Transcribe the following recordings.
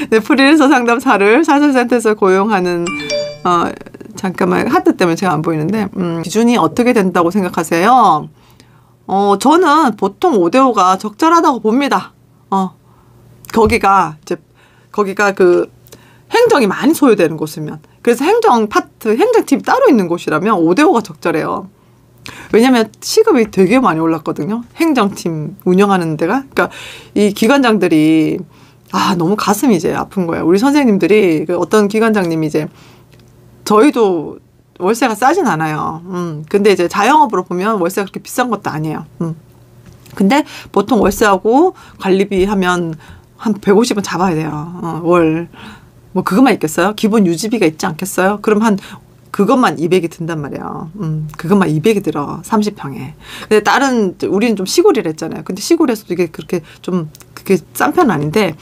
네, 프리랜서 상담사를 사설센터에서 고용하는 잠깐만 하트 때문에 제가 안 보이는데 기준이 어떻게 된다고 생각하세요? 저는 보통 5대5가 적절하다고 봅니다. 거기가 그 행정이 많이 소요되는 곳이면, 그래서 행정팀이 따로 있는 곳이라면 5대5가 적절해요. 왜냐면 시급이 되게 많이 올랐거든요. 행정팀 운영하는 데가. 그러니까 이 기관장들이 너무 가슴이 이제 아픈 거예요. 우리 선생님들이 어떤 기관장님이 이제 저희도 월세가 싸진 않아요. 근데 이제 자영업으로 보면 월세가 그렇게 비싼 것도 아니에요. 근데 보통 월세하고 관리비 하면 한 150은 잡아야 돼요. 월. 뭐 그것만 있겠어요? 기본 유지비가 있지 않겠어요? 그럼 그것만 200이 든단 말이에요. 그것만 200이 들어. 30평에. 근데 우리는 좀 시골이라 했잖아요. 근데 시골에서도 이게 그렇게 그게 싼 편은 아닌데,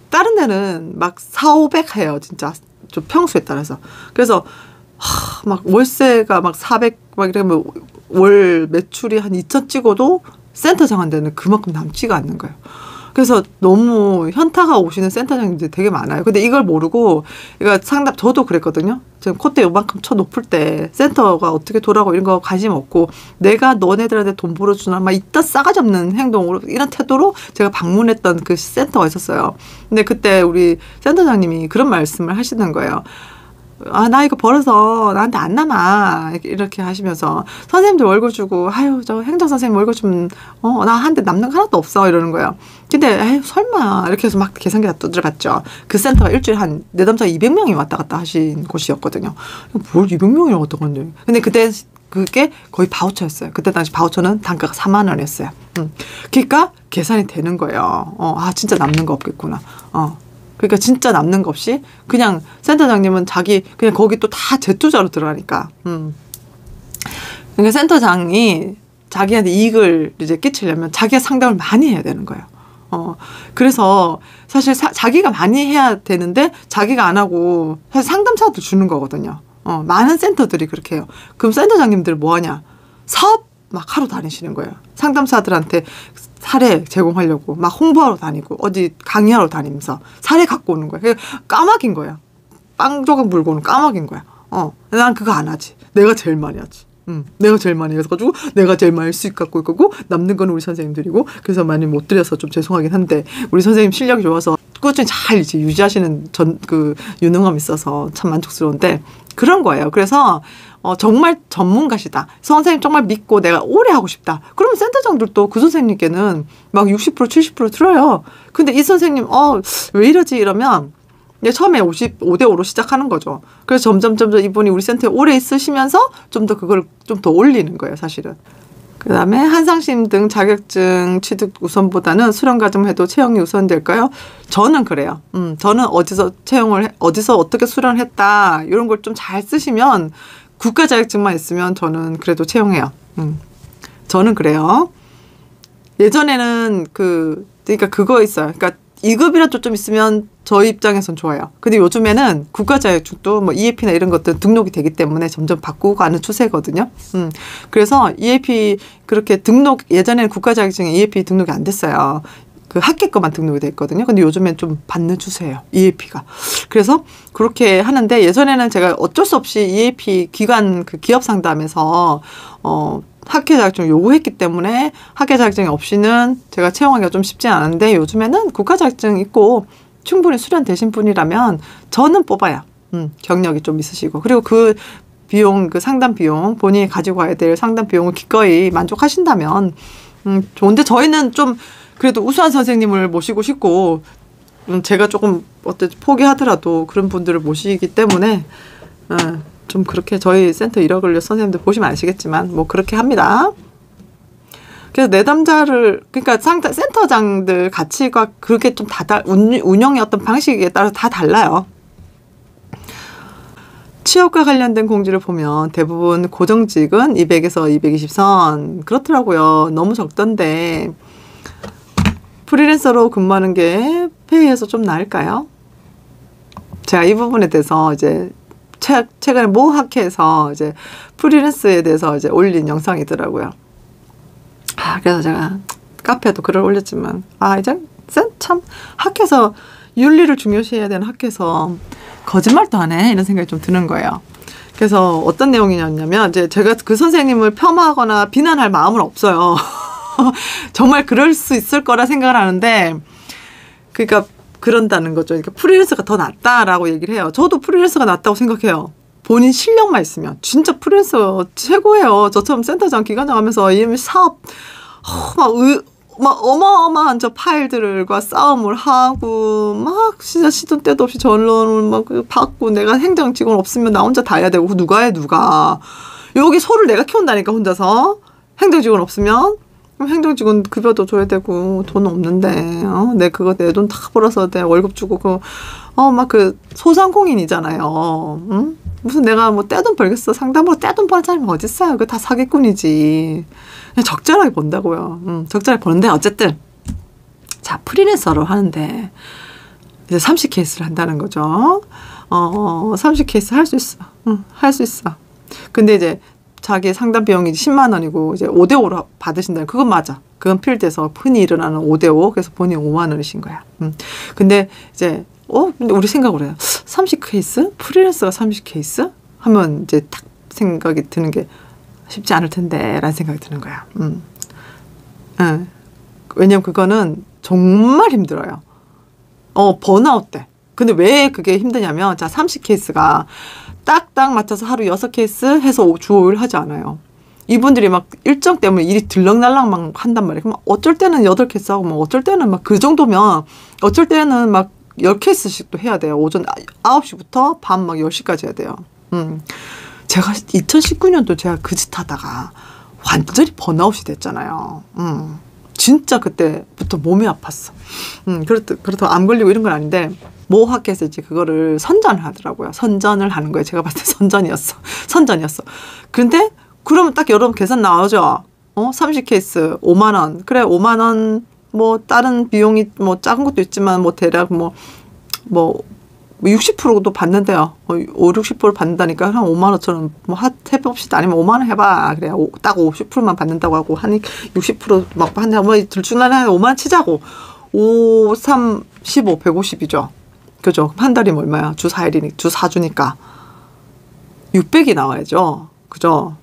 다른 데는 막 400, 500 해요. 진짜. 좀 평수에 따라서. 그래서, 막 월세가 막 400, 막 이러면 월 매출이 한 2천 찍어도 센터장 한 데는 그만큼 남지가 않는 거예요. 그래서 너무 현타가 오시는 센터장님들이 되게 많아요. 근데 이걸 모르고, 저도 그랬거든요. 지금 콧대 요만큼 쳐 높을 때 센터가 어떻게 돌아가고 이런 거 관심 없고, 내가 너네들한테 돈 벌어주나, 막 이딴 싸가지 없는 행동으로, 이런 태도로 제가 방문했던 그 센터가 있었어요. 근데 그때 우리 센터장님이 그런 말씀을 하시는 거예요. 나 이거 벌어서 나한테 안 남아. 이렇게 하시면서 선생님들 월급 주고, 저 행정선생님 월급 좀, 나한테 남는 거 하나도 없어. 이러는 거예요. 근데, 설마. 이렇게 해서 막 계산기 다 두드려 봤죠. 그 센터가 일주일에 한 내담자 200명이 왔다 갔다 하신 곳이었거든요. 뭘 200명이 왔다 갔는데. 근데 그때 그게 거의 바우처였어요. 그때 당시 바우처는 단가가 4만 원이었어요. 그러니까 계산이 되는 거예요. 진짜 남는 거 없겠구나. 그러니까 진짜 남는 거 없이 그냥 센터장님은 그냥 거기 또 다 재투자로 들어가니까. 그러니까 센터장이 자기한테 이익을 이제 끼치려면 자기가 상담을 많이 해야 되는 거예요. 그래서 사실 자기가 많이 해야 되는데 자기가 안 하고 사실 상담사도 주는 거거든요. 많은 센터들이 그렇게 해요. 그럼 센터장님들 뭐 하냐? 사업 막 하러 다니시는 거예요. 상담사들한테 사례 제공하려고 막 홍보하러 다니고 어디 강의하러 다니면서 사례 갖고 오는 거예요. 까마귀인 거야. 빵 조각 물고는 까마귀인 거야. 난 그거 안 하지. 내가 제일 많이 하지. 내가 제일 많이 해가지고 내가 제일 많이 수익 갖고 있고 남는 건 우리 선생님들이고, 그래서 많이 못 드려서 좀 죄송하긴 한데 우리 선생님 실력이 좋아서 꾸준히 잘 이제 유지하시는 유능함이 있어서 참 만족스러운데 그런 거예요. 그래서 정말 전문가시다. 선생님 정말 믿고 내가 오래 하고 싶다. 그러면 센터장들도 그 선생님께는 막 60% 70% 들어요. 근데 이 선생님 왜 이러지 이러면 처음에 5대5로 시작하는 거죠. 그래서 점점 이분이 우리 센터에 오래 있으시면서 좀 더 그걸 좀 더 올리는 거예요, 사실은. 그다음에 한상심 등 자격증 취득 우선보다는 수련과정 해도 채용이 우선될까요? 저는 그래요. 저는 어디서 어떻게 수련했다 이런 걸 좀 잘 쓰시면, 국가 자격증만 있으면 저는 그래도 채용해요. 저는 그래요. 예전에는 그러니까 그거 있어요. 그러니까 2급이라도 좀 있으면 저희 입장에선 좋아요. 근데 요즘에는 국가 자격증도 뭐 EAP나 이런 것들 등록이 되기 때문에 점점 바꾸고 가는 추세거든요. 그래서 EAP 그렇게 예전에는 국가 자격증에 EAP 등록이 안 됐어요. 그 학계 거만 등록이 돼 있거든요. 근데 요즘엔 좀 받는 추세예요, EAP가. 그래서 그렇게 하는데, 예전에는 제가 어쩔 수 없이 EAP 기업 상담에서 학회 자격증을 요구했기 때문에 학회 자격증이 없이는 제가 채용하기가 좀 쉽지 않은데, 요즘에는 국가 자격증 있고 충분히 수련되신 분이라면 저는 뽑아요. 경력이 좀 있으시고, 그리고 그 상담 비용, 본인이 가지고 가야 될 상담 비용을 기꺼이 만족하신다면 좋은데, 저희는 좀 그래도 우수한 선생님을 모시고 싶고, 제가 조금 포기하더라도 그런 분들을 모시기 때문에 좀 그렇게 저희 센터 1억 걸려 선생님들 보시면 아시겠지만 뭐 그렇게 합니다. 그래서 내담자를, 그러니까 센터장들 가치가 그렇게 좀 운영의 어떤 방식에 따라서 다 달라요. 취업과 관련된 공지를 보면 대부분 고정직은 200에서 220선 그렇더라고요. 너무 적던데 프리랜서로 근무하는 게 페이에서 좀 나을까요? 제가 이 부분에 대해서 이제 최근에 모 학회에서 이제 프리랜서에 대해서 이제 올린 영상이더라고요. 그래서 제가 카페에도 글을 올렸지만 이제 참 학교에서 윤리를 중요시해야 되는 학교에서 거짓말도 하네 이런 생각이 좀 드는 거예요. 그래서 어떤 내용이냐면 이제 제가 그 선생님을 폄하하거나 비난할 마음은 없어요. 정말 그럴 수 있을 거라 생각을 하는데 그러니까 그런다는 거죠. 그러니까 프리랜서가 더 낫다라고 얘기를 해요. 저도 프리랜서가 낫다고 생각해요. 본인 실력만 있으면 진짜 프리랜서 최고예요. 저처럼 센터장 기관장 하면서 이 사업 막 어마어마한 저 파일들과 싸움을 하고 막 진짜 시도 때도 없이 전론을 막 받고 내가 행정 직원 없으면 나 혼자 다 해야 되고 누가 해 누가 여기 소를 내가 키운다니까 혼자서 행정 직원 없으면 그럼 행정 직원 급여도 줘야 되고 돈 없는데 내 그거 내 돈 다 벌어서 내 월급 주고 막 그 소상공인이잖아요. 응? 무슨 내가 뭐 떼돈 벌겠어. 상담으로 떼돈 버는 사람이 어딨어요. 그거 다 사기꾼이지. 그냥 적절하게 번다고요. 적절하게 버는데 어쨌든 자 프리랜서로 하는데 이제 30케이스를 한다는 거죠. 30케이스 할 수 있어. 할 수 있어. 근데 이제 자기 상담 비용이 10만 원이고 이제 5대5로 받으신다는 그건 맞아. 그건 필드에서 흔히 일어나는 5대5. 그래서 본인 5만 원이신 거야. 근데 이제 근데 우리 생각을 해요. 30케이스? 프리랜서가 30케이스? 하면 이제 딱 생각이 드는 게 쉽지 않을 텐데 라는 생각이 드는 거야. 왜냐면 그거는 정말 힘들어요. 번아웃 돼. 근데 왜 그게 힘드냐면 자 30케이스가 딱딱 맞춰서 하루 6케이스 해서 주 5일 하지 않아요. 이분들이 막 일정 때문에 일이 들락날락 막 한단 말이에요. 그럼 어쩔 때는 8케이스 하고 뭐 어쩔 때는 막 그 정도면 어쩔 때는 막 10케이스씩 또 해야 돼요. 오전 9시부터 밤 막 10시까지 해야 돼요. 제가 2019년도 제가 그 짓 하다가 완전히 번아웃이 됐잖아요. 진짜 그때부터 몸이 아팠어. 그렇다고 암 걸리고 이런 건 아닌데 모 학교에서 이제 그거를 선전을 하더라고요. 선전을 하는 거예요. 제가 봤을 때 선전이었어. 근데 그러면 딱 여러분 계산 나오죠. 30케이스 5만 원. 그래 5만 원 뭐 다른 비용이 뭐 작은 것도 있지만 뭐 대략 뭐 60%도 받는데요. 50-60% 받는다니까 한 5만 원처럼 뭐 해봅시다. 아니면 5만 원 해봐. 그래 딱 50%만 받는다고 하고 한 60%막 한다. 뭐 둘중간에 한 5만 원 치자고. 5, 3, 15, 150이죠. 그죠? 한 달이면 얼마야? 주 4일이니까 주 4주니까 600이 나와야죠. 그죠?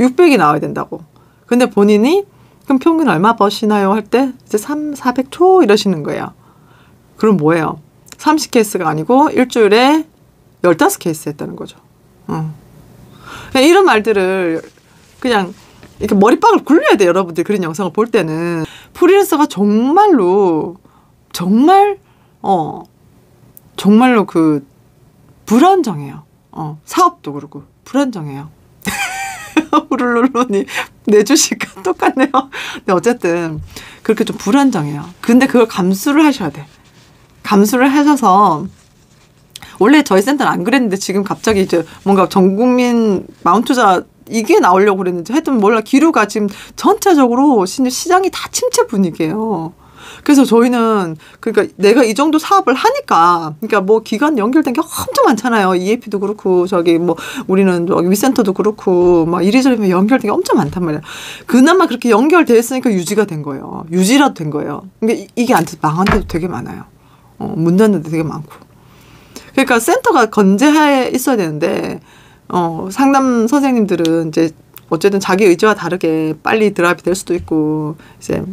600이 나와야 된다고. 근데 본인이 그럼 평균 얼마 버시나요? 할 때 이제 400초 이러시는 거예요. 그럼 뭐예요? 30케이스가 아니고 일주일에 15케이스 했다는 거죠. 이런 말들을 그냥 이렇게 머리빵을 굴려야 돼요. 여러분들 그런 영상을 볼 때는. 프리랜서가 정말로 그 불안정해요. 사업도 그렇고 불안정해요. 후룰루루니 내 주식과 똑같네요. 근데 어쨌든 그렇게 좀 불안정해요. 근데 그걸 감수를 하셔야 돼. 감수를 하셔서 원래 저희 센터는 안 그랬는데 지금 갑자기 이제 뭔가 전국민 마운트자 이게 나오려고 그랬는지 하여튼 몰라 기류가 지금 전체적으로 시장이 다 침체 분위기예요. 그래서 저희는 그러니까 내가 이 정도 사업을 하니까 그러니까 뭐 기관 연결된 게 엄청 많잖아요. EAP도 그렇고 저기 뭐 우리는 위센터도 그렇고 막 이리저리 연결된 게 엄청 많단 말이야. 그나마 그렇게 연결돼 있으니까 유지가 된 거예요. 유지라도 된 거예요. 그러니까 이게 안 돼서 망한 데도 되게 많아요. 문 닫는 데 되게 많고. 그러니까 센터가 건재해 있어야 되는데 상담 선생님들은 이제 어쨌든 자기 의지와 다르게 빨리 드랍이 될 수도 있고 이제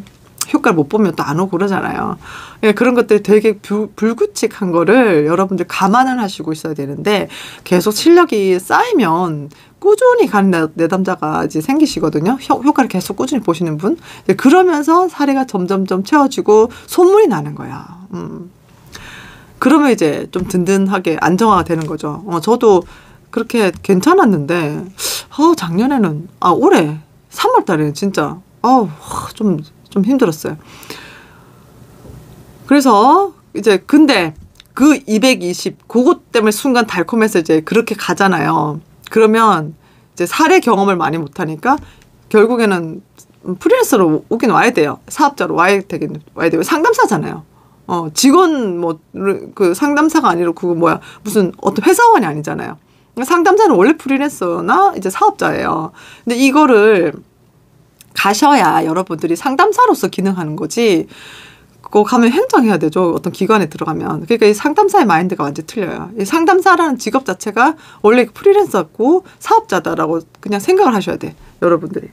효과를 못 보면 또 안 오고 그러잖아요. 그러니까 그런 것들이 되게 불규칙한 거를 여러분들 감안을 하시고 있어야 되는데 계속 실력이 쌓이면 꾸준히 가는 내담자가 이제 생기시거든요. 효과를 계속 꾸준히 보시는 분. 그러면서 사례가 점점점 채워지고 소문이 나는 거야. 그러면 이제 좀 든든하게 안정화가 되는 거죠. 저도 그렇게 괜찮았는데 작년에는 올해 3월 달에는 진짜 좀 힘들었어요. 그래서 이제 근데 그 220 그것 때문에 순간 달콤해서 이제 그렇게 가잖아요. 그러면 이제 사례 경험을 많이 못하니까 결국에는 프리랜서로 오긴 와야 돼요. 사업자로 와야 돼요. 상담사잖아요. 직원 그 상담사가 아니라 그거 무슨 어떤 회사원이 아니잖아요. 상담사는 원래 프리랜서나 이제 사업자예요. 근데 이거를 가셔야 여러분들이 상담사로서 기능하는 거지. 그거 가면 행정해야 되죠. 어떤 기관에 들어가면. 그러니까 이 상담사의 마인드가 완전히 틀려요. 이 상담사라는 직업 자체가 원래 프리랜서고 사업자다라고 그냥 생각을 하셔야 돼. 여러분들이.